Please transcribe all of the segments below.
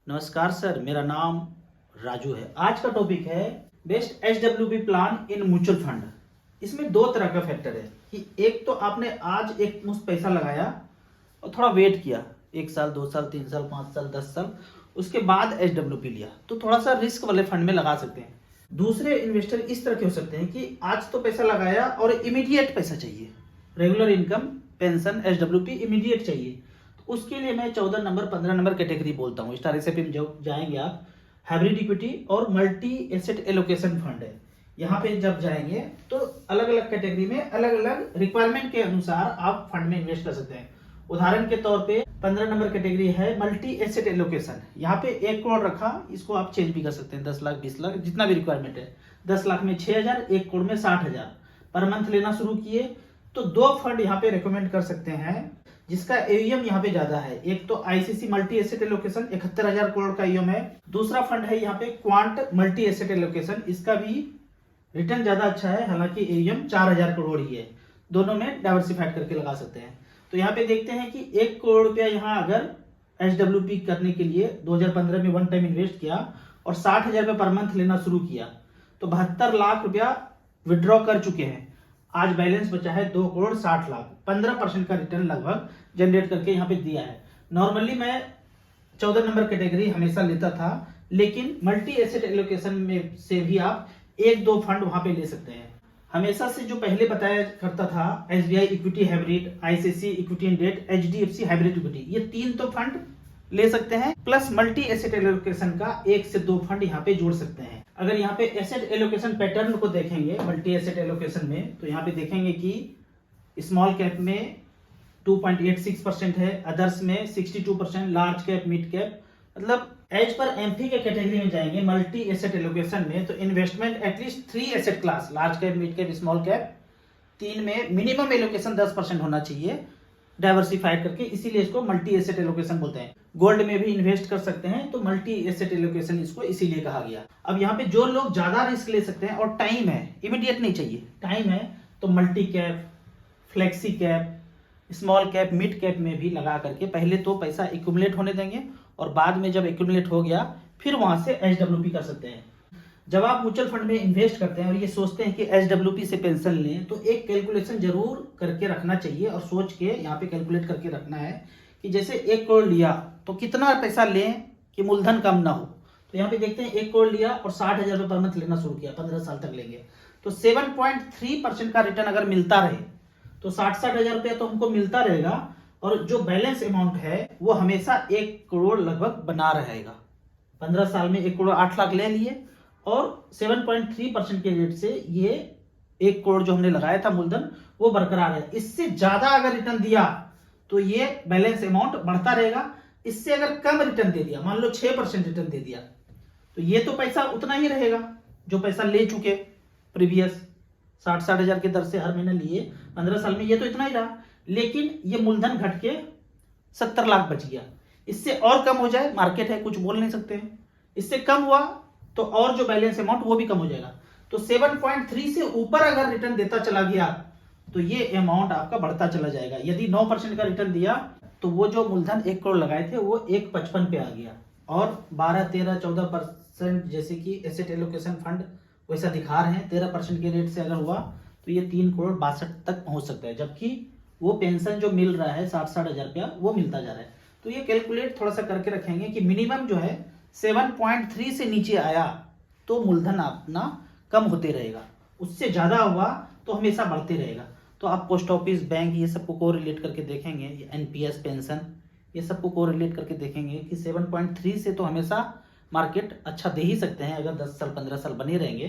नमस्कार सर, मेरा नाम राजू है। आज का टॉपिक है best HWP plan in mutual fund. इसमें दो तरह का फैक्टर है कि एक तो आपने आज एक मुश्त पैसा लगाया और थोड़ा वेट किया, 1 साल 2 साल 3 साल 5 साल 10 साल, उसके बाद एचडब्ल्यूपी लिया तो थोड़ा सा रिस्क वाले फंड में लगा सकते हैं। दूसरे इन्वेस्टर इस तरह के हो सकते हैं कि आज तो पैसा लगाया और इमीडिएट पैसा चाहिए, रेगुलर इनकम, पेंशन, एचडब्ल्यूपी इमीडिएट चाहिए। उसके लिए मैं 14 नंबर 15 नंबर कैटेगरी बोलता हूँ। स्टार एसआईपी में जब जाएंगे आप, हाइब्रिड इक्विटी और मल्टी एसेट एलोकेशन फंड है, यहाँ पे जब जाएंगे तो अलग अलग कैटेगरी में अलग अलग रिक्वायरमेंट के अनुसार आप फंड में इन्वेस्ट कर सकते हैं। उदाहरण के तौर पे 15 नंबर कैटेगरी है मल्टी एसेट एलोकेशन। यहाँ पे 1 करोड़ रखा, इसको आप चेंज भी कर सकते हैं, 10 लाख 20 लाख जितना भी रिक्वायरमेंट है। 10 लाख में 6,000, 1 करोड़ में 60,000 पर मंथ लेना शुरू किए तो दो फंड यहाँ पे रिकमेंड कर सकते हैं जिसका एयूएम यहाँ पे ज्यादा है। एक तो ICC multi asset allocation 71,000 crore का एयूएम है। दूसरा फंड है यहाँ पे क्वांट मल्टी एसेट एलोकेशन, इसका भी रिटर्न ज्यादा अच्छा है, हालांकि एयूएम 4,000 करोड़ ही है। दोनों में डाइवर्सिफाइड करके लगा सकते हैं। तो यहाँ पे देखते हैं कि 1 करोड़ रुपया यहाँ अगर एचडब्ल्यूपी करने के लिए 2015 में वन टाइम इन्वेस्ट किया और 60,000 रुपये पर मंथ लेना शुरू किया तो 72 लाख रुपया विड्रॉ कर चुके हैं। आज बैलेंस बचा है 2 करोड़ 60 लाख, 15% का रिटर्न लगभग जनरेट करके यहाँ पे दिया है। नॉर्मली मैं 14 नंबर कैटेगरी हमेशा लेता था, लेकिन मल्टी एसेट एलोकेशन में से भी आप 1-2 फंड वहां पे ले सकते हैं। हमेशा से जो पहले बताया करता था, SBI equity hybrid, ICICI equity in debt, HDFC hybrid equity, ये 3 तो फंड ले सकते हैं, प्लस मल्टी एसेट एलोकेशन का 1 से 2 फंड यहाँ पे जोड़ सकते हैं। अगर यहाँ पे एसेट एलोकेशन पैटर्न को देखेंगे मल्टी एसेट एलोकेशन में, तो यहाँ पे देखेंगे कि स्मॉल कैप में 2.86% है, अदर्स में 62%, लार्ज कैप, मिड कैप, मतलब एज पर एमपी के कैटेगरी में जाएंगे मल्टी एसेट एलोकेशन में तो investment at least 3 asset class, large cap, mid cap, small cap, 3 में मिनिमम एलोकेशन 10% होना चाहिए डाइवर्सिफाइड करके, इसीलिए इसको मल्टी एसेट एलोकेशन बोलते हैं। गोल्ड में भी इन्वेस्ट कर सकते हैं तो मल्टी एसेट एलोकेशन इसको इसीलिए कहा गया। अब यहाँ पे जो लोग ज्यादा रिस्क ले सकते हैं और टाइम है, इमीडिएट नहीं चाहिए, टाइम है, तो multi cap, flexi cap, small cap, mid cap में भी लगा करके पहले तो पैसा एक्यूमुलेट होने देंगे और बाद में जब एक्यूमुलेट हो गया फिर वहां से एचडब्ल्यूपी कर सकते हैं। जब आप म्यूचुअल फंड में इन्वेस्ट करते हैं और ये सोचते हैं कि एचडब्ल्यूपी से पेंशन लें तो एक कैलकुलेशन जरूर करके रखना चाहिए और सोच के यहाँ पे कैलकुलेट करके रखना है कि जैसे 1 करोड़ लिया तो कितना पैसा लें कि मूलधन कम ना हो। तो यहाँ पे देखते हैं 1 करोड़ लिया और 60,000 रुपये पर मंथ लेना शुरू किया, 15 साल तक लेंगे तो 7.3% का रिटर्न अगर मिलता रहे तो 60,000 रुपया तो हमको मिलता रहेगा और जो बैलेंस अमाउंट है वो हमेशा 1 करोड़ लगभग बना रहेगा। 15 साल में 1 करोड़ 8 लाख ले लिए और 7.3% के रेट से ये 1 करोड़ जो हमने लगाया था मूलधन वो बरकरार है। इससे ज्यादा अगर रिटर्न दिया तो ये बैलेंस अमाउंट बढ़ता रहेगा। इससे अगर कम रिटर्न दे दिया, मान लो 6% रिटर्न दे दिया, तो ये तो पैसा उतना ही रहेगा जो पैसा ले चुके प्रीवियस 60,000 के दर से हर महीने लिए 15 साल में, ये तो इतना ही रहा, लेकिन ये मूलधन घट के 70 लाख बच गया। इससे और कम हो जाए, मार्केट है, कुछ बोल नहीं सकते हैं, इससे कम हुआ तो और जो बैलेंस अमाउंट वो भी कम हो जाएगा। तो 7.3 से ऊपर अगर रिटर्न देता चला गया तो ये अमाउंट आपका बढ़ता चला जाएगा। यदि 9% का रिटर्न दिया तो वो जो मूलधन 1 करोड़ लगाए थे वो 1.55 पे आ गया और 12, 13, 14% जैसे कि एसेट एलोकेशन फंड वैसा दिखा रहे हैं, 13% के रेट से अगर हुआ तो ये 3 करोड़ 62 तक पहुंच सकता है, जबकि वो पेंशन जो मिल रहा है 60,000 रुपया वो मिलता जा रहा है। तो ये कैलकुलेट थोड़ा सा करके रखेंगे कि मिनिमम जो है 7.3 से नीचे आया तो मूलधन अपना कम होते रहेगा, उससे ज्यादा हुआ तो हमेशा बढ़ते रहेगा। तो आप पोस्ट ऑफिस, बैंक, ये सबको को रिलेट करके देखेंगे, एनपीएस, पेंशन, ये सबको को रिलेट करके देखेंगे कि 7.3 से तो हमेशा मार्केट अच्छा दे ही सकते हैं। अगर 10 साल 15 साल बने रहेंगे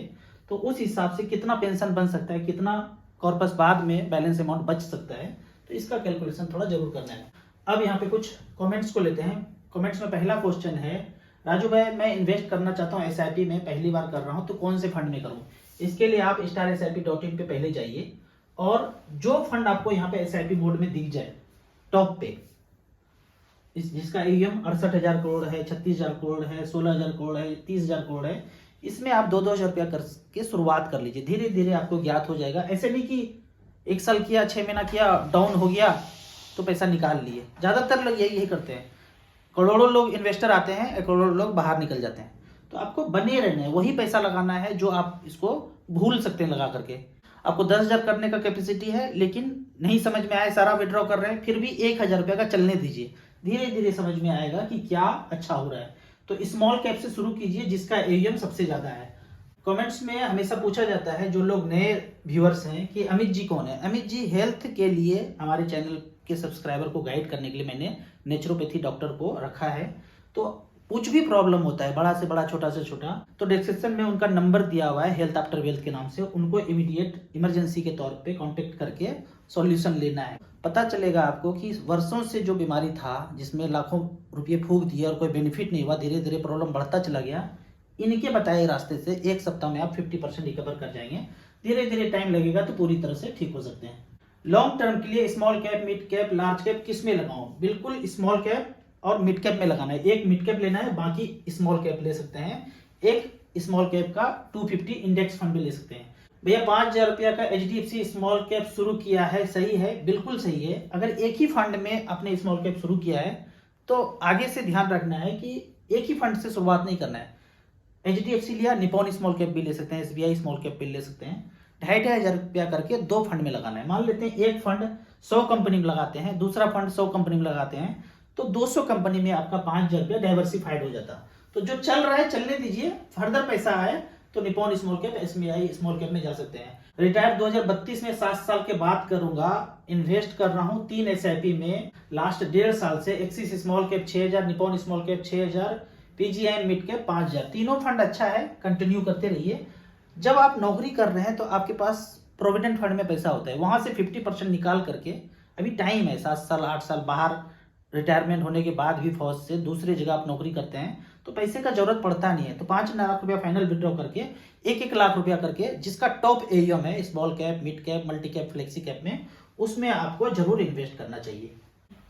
तो उस हिसाब से कितना पेंशन बन सकता है, कितना कॉर्पस बाद में बैलेंस अमाउंट बच सकता है, तो इसका कैलकुलेशन थोड़ा जरूर करना है। अब यहाँ पे कुछ कमेंट्स को लेते हैं। कमेंट्स में पहला क्वेश्चन है, राजू भाई मैं इन्वेस्ट करना चाहता हूँ एसआईपी में, पहली बार कर रहा हूँ तो कौन से फंड में करूँ। इसके लिए आप StarSIP.in पे पहले जाइए और जो फंड आपको यहाँ पे एसआईपी मोड में दिख जाए टॉप पे, जिसका एयूएम 68,000 करोड़ है, 36,000 करोड़ है, 16,000 करोड़ है, 30,000 करोड़ है, इसमें आप 2-2 रुपया करके शुरुआत कर लीजिए। धीरे धीरे आपको ज्ञात हो जाएगा। ऐसे नहीं कि 1 साल किया, 6 महीना किया, डाउन हो गया तो पैसा निकाल लिए। ज्यादातर लोग यही करते हैं, करोड़ों लोग इन्वेस्टर आते हैं, करोड़ों लोग बाहर निकल जाते हैं। तो आपको बने रहना है, वही पैसा लगाना है जो आप इसको भूल सकते हैं लगा करके। आपको 10,000 करने का कैपेसिटी है, लेकिन नहीं समझ में आए, सारा विड्रॉ कर रहे हैं, फिर भी 1,000 रुपये का चलने दीजिए, धीरे धीरे समझ में आएगा कि क्या अच्छा हो रहा है। तो स्मॉल कैप से शुरू कीजिए जिसका AUM सबसे ज्यादा है। कमेंट्स में हमेशा पूछा जाता है जो लोग नए व्यूअर्स हैं कि अमित जी कौन है। अमित जी हेल्थ के लिए हमारे चैनल के सब्सक्राइबर को गाइड करने के लिए मैंने नेचुरोपैथी डॉक्टर को रखा है। तो कुछ भी प्रॉब्लम होता है, बड़ा से बड़ा, छोटा से छोटा, तो डिस्क्रिप्शन में उनका नंबर दिया हुआ है हेल्थ आफ्टर वेल्थ के नाम से, उनको इमीडिएट इमरजेंसी के तौर पे कांटेक्ट करके सॉल्यूशन लेना है। पता चलेगा आपको कि वर्षों से जो बीमारी था, जिसमें लाखों रुपये फूंक दिए और कोई बेनिफिट नहीं हुआ, धीरे धीरे प्रॉब्लम बढ़ता चला गया, इनके बताए रास्ते से 1 सप्ताह में आप 50% रिकवर कर जाएंगे। धीरे धीरे टाइम लगेगा तो पूरी तरह से ठीक हो सकते हैं। लॉन्ग टर्म के लिए small cap, mid cap, large cap किस में लगाऊं? बिल्कुल स्मॉल कैप और मिड कैप में लगाना है। एक मिड कैप लेना है, बाकी स्मॉल कैप ले सकते हैं। एक स्मॉल कैप का 250 इंडेक्स फंड भी ले सकते हैं। भैया 5,000 रुपया का HDFC स्मॉल कैप शुरू किया है, सही है? बिल्कुल सही है। अगर एक ही फंड में अपने स्मॉल कैप शुरू किया है तो आगे से ध्यान रखना है कि एक ही फंड से शुरुआत नहीं करना है। HDFC लिया, निपॉन स्मॉल कैप भी ले सकते हैं, SBI स्मॉल कैप भी ले सकते हैं। 2,500 रुपया करके 2 फंड में लगाना है। मान लेते हैं एक फंड 100 कंपनी में लगाते हैं, दूसरा फंड 100 कंपनी में लगाते हैं, तो 200 कंपनी में आपका 5,000 रुपया डाइवर्सिफाइड हो जाता। तो जो चल रहा है चलने दीजिए, फर्दर पैसा आए तो Nippon small cap, SBI small cap में जा सकते हैं। रिटायर 2032 में 7 साल के बाद करूंगा। इन्वेस्ट कर रहा हूं 3 SIP में लास्ट 1.5 साल से। Axis small cap 6,000, Nippon small cap 6,000, PGI mid cap 5,000। तीनों फंड अच्छा है, कंटिन्यू करते रहिए। जब आप नौकरी कर रहे हैं तो आपके पास प्रोविडेंट फंड में पैसा होता है, वहां से 50% निकाल करके, अभी टाइम है 7 साल 8 साल, बाहर रिटायरमेंट होने के बाद भी फौज से दूसरी जगह आप नौकरी करते हैं तो पैसे का जरूरत पड़ता नहीं है। तो 5 लाख रुपया फाइनल विड्रॉ करके 1-1 लाख रुपया करके, जिसका टॉप AUM है small cap, mid cap, multi cap, flexi cap में, उसमें आपको जरूर इन्वेस्ट करना चाहिए।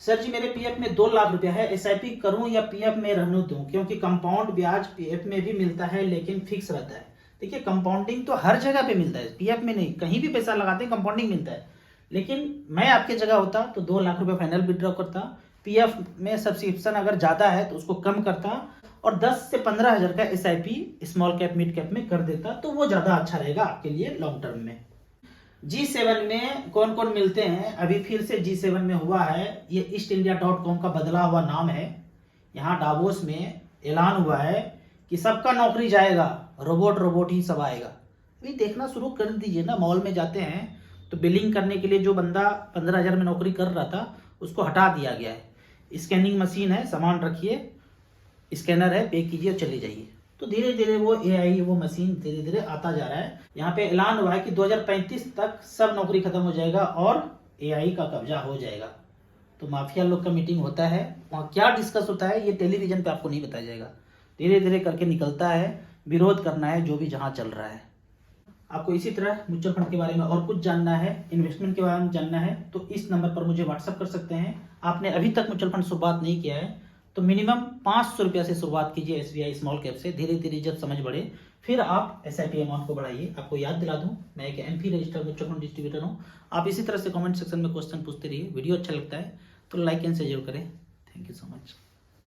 सर जी मेरे PF में 2 लाख रुपया है, SIP करूं या PF में रहने दूं? क्योंकि कंपाउंड ब्याज PF में भी मिलता है लेकिन फिक्स रहता है। देखिए कंपाउंडिंग तो हर जगह पे मिलता है, PF में नहीं। कहीं भी पैसा लगाते हैं कंपाउंडिंग मिलता है। लेकिन मैं आपके जगह होता तो 2 लाख रुपया फाइनल विड्रॉ करता, PF में सब्सक्रिप्शन अगर ज्यादा है तो उसको कम करता और 10 से 15,000 का SIP small cap, mid cap में कर देता, तो वो ज्यादा अच्छा रहेगा आपके लिए लॉन्ग टर्म में। G7 में कौन कौन मिलते हैं? अभी फिर से G7 में हुआ है, ये eastindia.com का बदला हुआ नाम है। यहाँ डावोस में ऐलान हुआ है कि सबका नौकरी जाएगा, रोबोट ही सब आएगा। अभी देखना शुरू कर दीजिए ना। मॉल में जाते हैं तो बिलिंग करने के लिए जो बंदा 15,000 में नौकरी कर रहा था उसको हटा दिया गया है। स्कैनिंग मशीन है, सामान रखिए, स्कैनर है, पे कीजिए और चले जाइए। तो धीरे धीरे वो AI, वो मशीन धीरे धीरे आता जा रहा है। यहाँ पे ऐलान हुआ है कि 2035 तक सब नौकरी खत्म हो जाएगा और AI का कब्जा हो जाएगा। तो माफिया लोग का मीटिंग होता है, वहाँ क्या डिस्कस होता है ये टेलीविजन पे आपको नहीं बताया जाएगा। धीरे धीरे करके निकलता है, विरोध करना है जो भी जहाँ चल रहा है। आपको इसी तरह म्यूचुअल फंड के बारे में और कुछ जानना है, इन्वेस्टमेंट के बारे में जानना है, तो इस नंबर पर मुझे व्हाट्सअप कर सकते हैं। आपने अभी तक म्यूचुअल फंड शुरुआत नहीं किया है तो मिनिमम 500 रुपया से शुरुआत कीजिए SBI स्मॉल कैप से। धीरे धीरे जब समझ बढ़े फिर आप SIP अमाउंट को बढ़ाइए। आपको याद दिला दूं, मैं एक MP registered mutual fund distributor हूं। आप इसी तरह से कमेंट सेक्शन में क्वेश्चन पूछते रहिए। वीडियो अच्छा लगता है तो लाइक एंड शेयर जरूर करें। Thank you so much.